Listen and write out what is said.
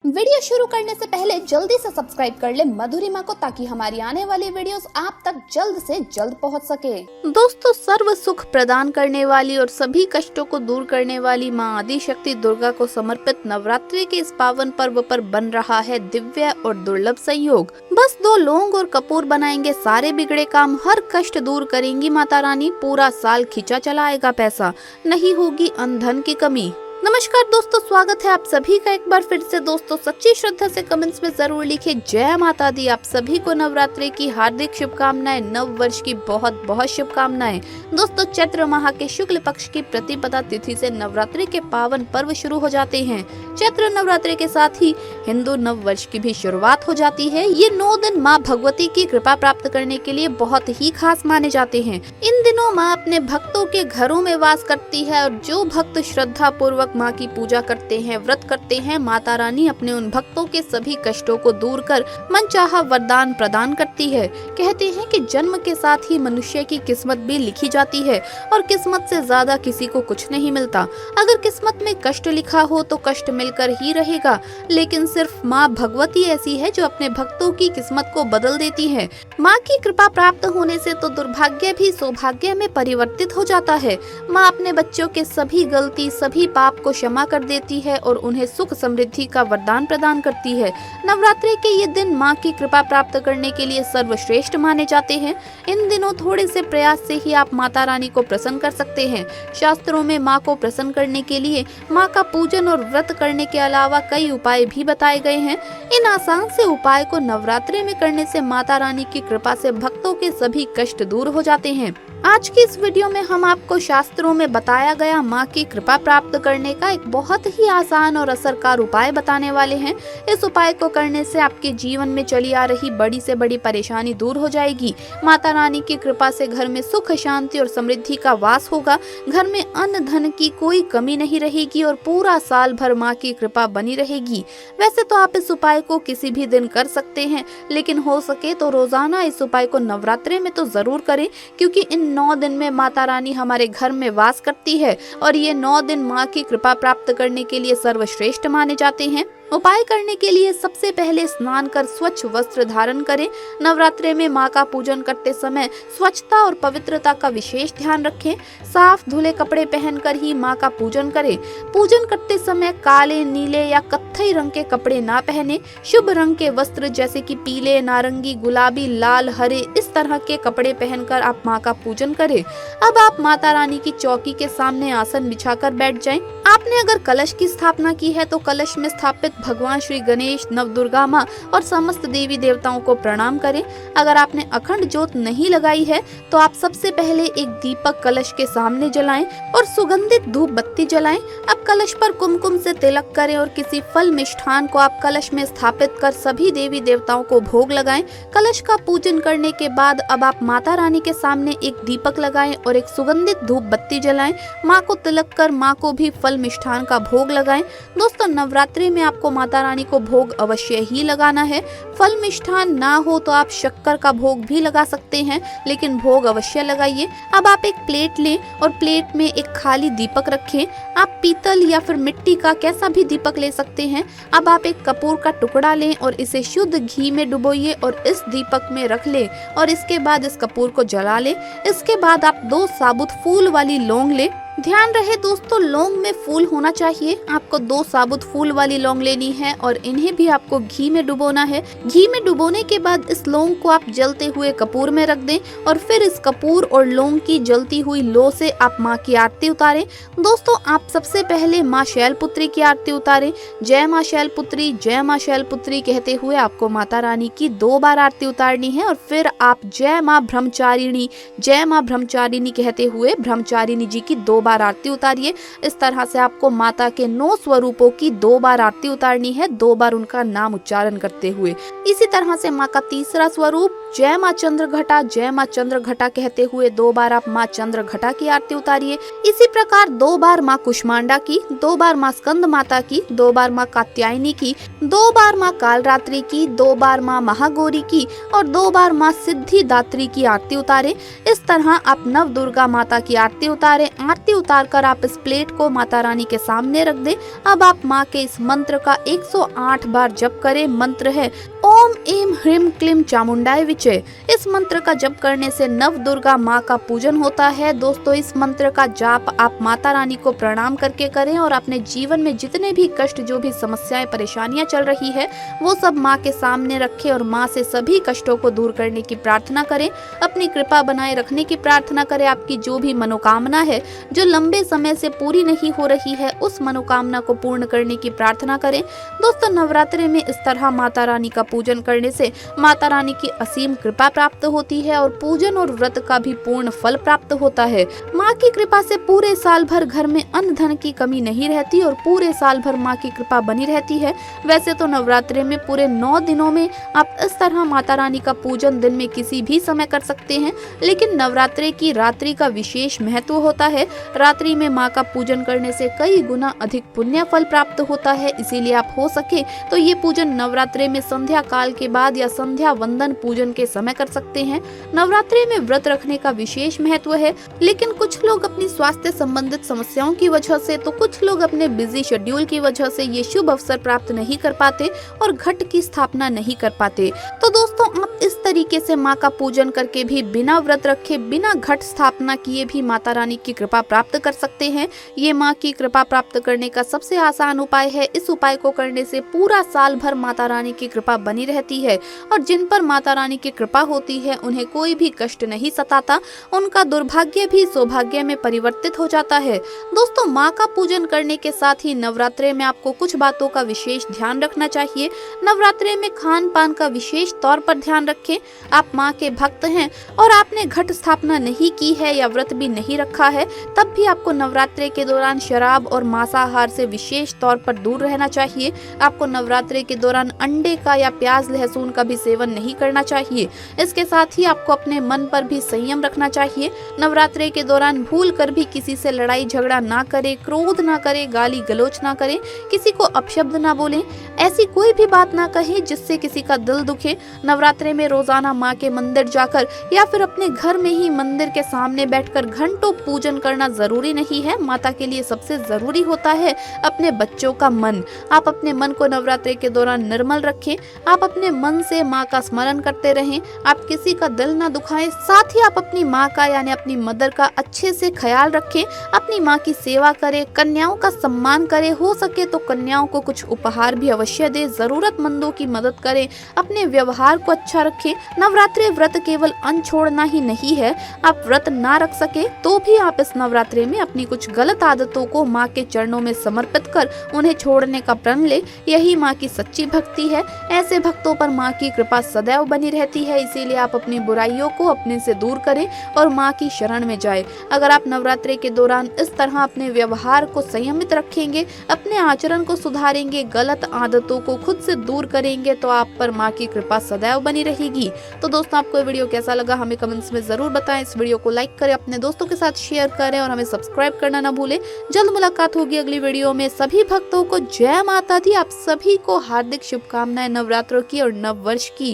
Video शुरू करने से पहले जल्दी से सब्सक्राइब कर ले मधुरिमा को, ताकि हमारी आने वाली वीडियोस आप तक जल्द से जल्द पहुंच सके। दोस्तों, सर्व सुख प्रदान करने वाली और सभी कष्टों को दूर करने वाली मां आदि शक्ति दुर्गा को समर्पित नवरात्रि के इस पावन पर्व पर बन रहा है दिव्य और दुर्लभ संयोग। बस 2 लौंग और कपूर बनाएंगे सारे बिगड़े काम, हर कष्ट दूर करेंगी माता रानी, पूरा साल खींचा चला आएगा पैसा, नहीं होगी अन्न धन की कमी। नमस्कार दोस्तों, स्वागत है आप सभी का एक बार फिर से। दोस्तों, सच्ची श्रद्धा से कमेंट्स में जरूर लिखिए जय माता दी। आप सभी को नवरात्रि की हार्दिक शुभकामनाएं, नव वर्ष की बहुत बहुत शुभकामनाएं। दोस्तों, चैत्र माह के शुक्ल पक्ष की प्रतिपदा तिथि से नवरात्रि के पावन पर्व शुरू हो जाते हैं। चैत्र नवरात्रि के साथ ही हिंदू नव वर्ष की भी शुरुआत हो जाती है। ये 9 दिन माँ भगवती की कृपा प्राप्त करने के लिए बहुत ही खास माने जाते हैं। इन दिनों माँ अपने भक्तों के घरों में वास करती है और जो भक्त श्रद्धा पूर्वक माँ की पूजा करते हैं, व्रत करते हैं, माता रानी अपने उन भक्तों के सभी कष्टों को दूर कर मनचाहा वरदान प्रदान करती है। कहते हैं कि जन्म के साथ ही मनुष्य की किस्मत भी लिखी जाती है और किस्मत से ज्यादा किसी को कुछ नहीं मिलता। अगर किस्मत में कष्ट लिखा हो तो कष्ट मिलकर ही रहेगा, लेकिन सिर्फ माँ भगवती ऐसी है जो अपने भक्तों की किस्मत को बदल देती है। माँ की कृपा प्राप्त होने से तो दुर्भाग्य भी सौभाग्य में परिवर्तित हो जाता है। माँ अपने बच्चों के सभी गलती, सभी पाप को क्षमा कर देती है और उन्हें सुख समृद्धि का वरदान प्रदान करती है। नवरात्रि के ये दिन माँ की कृपा प्राप्त करने के लिए सर्वश्रेष्ठ माने जाते हैं। इन दिनों थोड़े से प्रयास से ही आप माता रानी को प्रसन्न कर सकते हैं। शास्त्रों में माँ को प्रसन्न करने के लिए माँ का पूजन और व्रत करने के अलावा कई उपाय भी बताए गए हैं। इन आसान से उपाय को नवरात्रि में करने से माता रानी की कृपा से भक्तों के सभी कष्ट दूर हो जाते हैं। आज की इस वीडियो में हम आपको शास्त्रों में बताया गया माँ की कृपा प्राप्त करने का एक बहुत ही आसान और असरकार उपाय बताने वाले हैं। इस उपाय को करने से आपके जीवन में चली आ रही बड़ी से बड़ी परेशानी दूर हो जाएगी। माता रानी की कृपा से घर में सुख, शांति और समृद्धि का वास होगा। घर में अन्न धन की कोई कमी नहीं रहेगी और पूरा साल भर माँ की कृपा बनी रहेगी। वैसे तो आप इस उपाय को किसी भी दिन कर सकते हैं, लेकिन हो सके तो रोजाना इस उपाय को नवरात्रि में तो जरूर करें, क्योंकि इन 9 दिन में माता रानी हमारे घर में वास करती है और ये 9 दिन माँ की कृपा प्राप्त करने के लिए सर्वश्रेष्ठ माने जाते हैं। उपाय करने के लिए सबसे पहले स्नान कर स्वच्छ वस्त्र धारण करें। नवरात्रि में माँ का पूजन करते समय स्वच्छता और पवित्रता का विशेष ध्यान रखें। साफ धुले कपड़े पहनकर ही माँ का पूजन करें। पूजन करते समय काले, नीले या कत्थई रंग के कपड़े ना पहने। शुभ रंग के वस्त्र जैसे कि पीले, नारंगी, गुलाबी, लाल, हरे, इस तरह के कपड़े पहनकर आप माँ का पूजन करें। अब आप माता रानी की चौकी के सामने आसन बिछाकर बैठ जाएं। आपने अगर कलश की स्थापना की है तो कलश में स्थापित भगवान श्री गणेश, नवदुर्गा माँ और समस्त देवी देवताओं को प्रणाम करें। अगर आपने अखंड ज्योत नहीं लगाई है तो आप सबसे पहले एक दीपक कलश के सामने जलाएं और सुगंधित धूप बत्ती जलाएं। अब कलश पर कुमकुम से तिलक करें और किसी फल मिष्ठान को आप कलश में स्थापित कर सभी देवी देवताओं को भोग लगाएं। कलश का पूजन करने के बाद अब आप माता रानी के सामने एक दीपक लगाएं और एक सुगंधित धूप बत्ती जलाएं। माँ को तिलक कर माँ को भी फल मिष्ठान का भोग लगाएं। दोस्तों, नवरात्रि में आपको माता रानी को भोग अवश्य ही लगाना है। फल मिष्ठान ना हो तो आप शक्कर का भोग भी लगा सकते हैं, लेकिन भोग अवश्य लगाइए। अब आप एक प्लेट लें और प्लेट में एक खाली दीपक रखें। आप पीतल या फिर मिट्टी का कैसा भी दीपक ले सकते हैं। अब आप एक कपूर का टुकड़ा लें और इसे शुद्ध घी में डुबोइए और इस दीपक में रख लें और इसके बाद इस कपूर को जला लें। इसके बाद आप 2 साबुत फूल वाली लौंग लें। ध्यान रहे दोस्तों, लौंग में फूल होना चाहिए। आपको 2 साबुत फूल वाली लौंग लेनी है और इन्हें भी आपको घी में डुबोना है। घी में डुबोने के बाद इस लौंग को आप जलते हुए कपूर में रख दें और फिर इस कपूर और लौंग की जलती हुई लो से आप माँ की आरती उतारें। दोस्तों, आप सबसे पहले माँ शैलपुत्री की आरती उतारें। जय माँ शैलपुत्री, जय माँ शैलपुत्री कहते हुए आपको माता रानी की 2 बार आरती उतारनी है और फिर आप जय माँ ब्रह्मचारिणी, जय माँ ब्रह्मचारिणी कहते हुए ब्रह्मचारिणी जी की 2 बार आरती उतारिए। इस तरह से आपको माता के 9 स्वरूपों की 2 बार आरती उतारनी है, 2 बार उनका नाम उच्चारण करते हुए। इसी तरह से माँ का तीसरा स्वरूप जय माँ चंद्रघटा, जय माँ चंद्रघटा कहते हुए 2 बार आप माँ चंद्रघटा की आरती उतारिए। इसी प्रकार 2 बार माँ कुष्मांडा की, 2 बार माँ स्कंद माता की, 2 बार माँ कात्यायनी की, 2 बार माँ कालरात्रि की, 2 बार माँ महागौरी की और 2 बार माँ सिद्धिदात्री की आरती उतारे। इस तरह आप नव दुर्गा माता की आरती उतारे। आरती ही उतारकर आप इस प्लेट को माता रानी के सामने रख दें। अब आप माँ के इस मंत्र का 108 बार जप करें। मंत्र है ओम ऐं ह्रीं क्लीं चामुंडाय विचे। इस मंत्र का जप करने से नव दुर्गा माँ का पूजन होता है। दोस्तों, इस मंत्र का जाप आप माता रानी को प्रणाम करके करें और अपने जीवन में जितने भी कष्ट, जो भी समस्याएं, परेशानियां चल रही है, वो सब माँ के सामने रखें और माँ से सभी कष्टों को दूर करने की प्रार्थना करें। अपनी कृपा बनाए रखने की प्रार्थना करें। आपकी जो भी मनोकामना है, जो लंबे समय से पूरी नहीं हो रही है, उस मनोकामना को पूर्ण करने की प्रार्थना करें। दोस्तों, नवरात्रि में इस तरह माता रानी का पूजन करने से माता रानी की असीम कृपा प्राप्त होती है और पूजन और व्रत का भी पूर्ण फल प्राप्त होता है। माँ की कृपा से पूरे साल भर घर में अन्न धन की कमी नहीं रहती और पूरे साल भर माँ की कृपा बनी रहती है। वैसे तो नवरात्रि में पूरे 9 दिनों में आप इस तरह माता रानी का पूजन दिन में किसी भी समय कर सकते हैं, लेकिन नवरात्रि की रात्रि का विशेष महत्व होता है। रात्रि में माँ का पूजन करने से कई गुना अधिक पुण्य फल प्राप्त होता है। इसीलिए आप हो सके तो ये पूजन नवरात्रि में संध्या काल के बाद या संध्या वंदन पूजन के समय कर सकते हैं। नवरात्रि में व्रत रखने का विशेष महत्व है, लेकिन कुछ लोग अपनी स्वास्थ्य संबंधित समस्याओं की वजह से, तो कुछ लोग अपने बिजी शेड्यूल की वजह से ये शुभ अवसर प्राप्त नहीं कर पाते और घट की स्थापना नहीं कर पाते। तो दोस्तों, आप इस तरीके से माँ का पूजन करके भी बिना व्रत रखे, बिना घट स्थापना किए भी माता रानी की कृपा प्राप्त कर सकते हैं। ये माँ की कृपा प्राप्त करने का सबसे आसान उपाय है। इस उपाय को करने से पूरा साल भर माता रानी की कृपा बनी रहती है और जिन पर माता रानी की कृपा होती है उन्हें कोई भी कष्ट नहीं सताता, उनका दुर्भाग्य भी सौभाग्य में परिवर्तित हो जाता है। दोस्तों, माँ का पूजन करने के साथ ही नवरात्रि में आपको कुछ बातों का विशेष ध्यान रखना चाहिए। नवरात्रि में खान पान का विशेष तौर पर ध्यान रखें। आप माँ के भक्त हैं और आपने घट स्थापना नहीं की है या व्रत भी नहीं रखा है, तब भी आपको नवरात्रि के दौरान शराब और मांसाहार से विशेष तौर पर दूर रहना चाहिए। आपको नवरात्रि के दौरान अंडे का या प्याज लहसुन का भी सेवन नहीं करना चाहिए। इसके साथ ही आपको अपने मन पर भी संयम रखना चाहिए। नवरात्रि के दौरान भूल कर भी किसी से लड़ाई झगड़ा ना करें, क्रोध ना करें, गाली गलौज ना करें, किसी को अपशब्द ना बोलें, ऐसी कोई भी बात ना कहें जिससे किसी का दिल दुखे। नवरात्रि में रोजाना माँ के मंदिर जाकर या फिर अपने घर में ही मंदिर के सामने बैठकर घंटों पूजन करना जरूरी नहीं है। माता के लिए सबसे जरूरी होता है अपने बच्चों का मन। आप अपने मन को नवरात्रि के दौरान निर्मल रखें। आप अपने मन से माँ का स्मरण करते रहें। आप किसी का दिल ना दुखाएं। साथ ही आप अपनी माँ का यानी अपनी मदर का अच्छे से ख्याल रखें। अपनी माँ की सेवा करें, कन्याओं का सम्मान करें। हो सके तो कन्याओं को कुछ उपहार भी अवश्य दें, जरूरतमंदों की मदद करें, अपने व्यवहार को अच्छा रखें। नवरात्रि व्रत केवल अन्न छोड़ना ही नहीं है। आप व्रत ना रख सके तो भी आप इस नवरात्रि में अपनी कुछ गलत आदतों को माँ के चरणों में समर्पित कर उन्हें छोड़ने का प्रण ले। यही माँ की सच्ची भक्ति है। ऐसे भक्तों पर माँ की कृपा सदैव बनी रहती है। इसीलिए आप अपनी बुराइयों को अपने से दूर करें और माँ की शरण में जाएं। अगर आप नवरात्रि के दौरान इस तरह अपने व्यवहार को संयमित रखेंगे, अपने आचरण को सुधारेंगे, गलत आदतों को खुद से दूर करेंगे, तो आप पर माँ की कृपा सदैव बनी रहेगी। तो दोस्तों, आपको ये वीडियो कैसा लगा हमें कमेंट्स में जरूर बताएं। इस वीडियो को लाइक करें, अपने दोस्तों के साथ शेयर करें और हमें सब्सक्राइब करना ना भूलें। जल्द मुलाकात होगी अगली वीडियो में। सभी भक्तों को जय माता दी। आप सभी को हार्दिक शुभकामनाएं नवरात्रों की और नव वर्ष की।